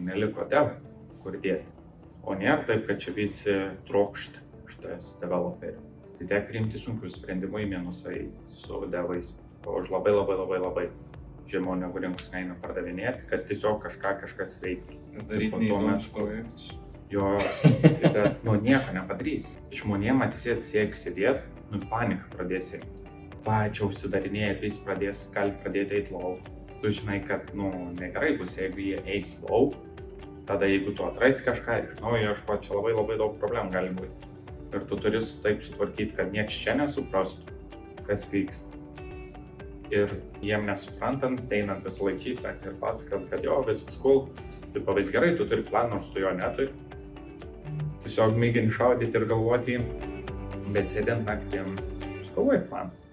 neliko dev, kur dėti. O nėra taip, kad čia visi trokšta šitas developerių. Tai tiek priimti sunkių sprendimų į minusą su devais, už labai žemiau negu rinkos kaina pardavinėti, kad tiesiog kažkas veiktų. Daryti neįdomus projektus. Jo, nieko nepadarys. Žmonėm sėdės, panika pradės sėkti. Čia užsidarinėja, tai jis gali pradėti eiti lauk. Tu žinai, kad negerai bus, jeigu jie eis lauk, tada jeigu tu atrasi kažką, iš naujo ieškoti, čia labai daug problemų gali būti. Ir tu turi taip sutvarkyti, kad nieks čia nesuprastų, kas vyksta. Ir jiem nesuprantant, einant visą laikį sekciją ir pasakant, kad jo, viskas cool, tai pavais gerai, tu turi planą, nors tu jo neturi. Tiesiog mėgini šaudyti ir galvoti, bet sėdint naktį, sugalvoji planą.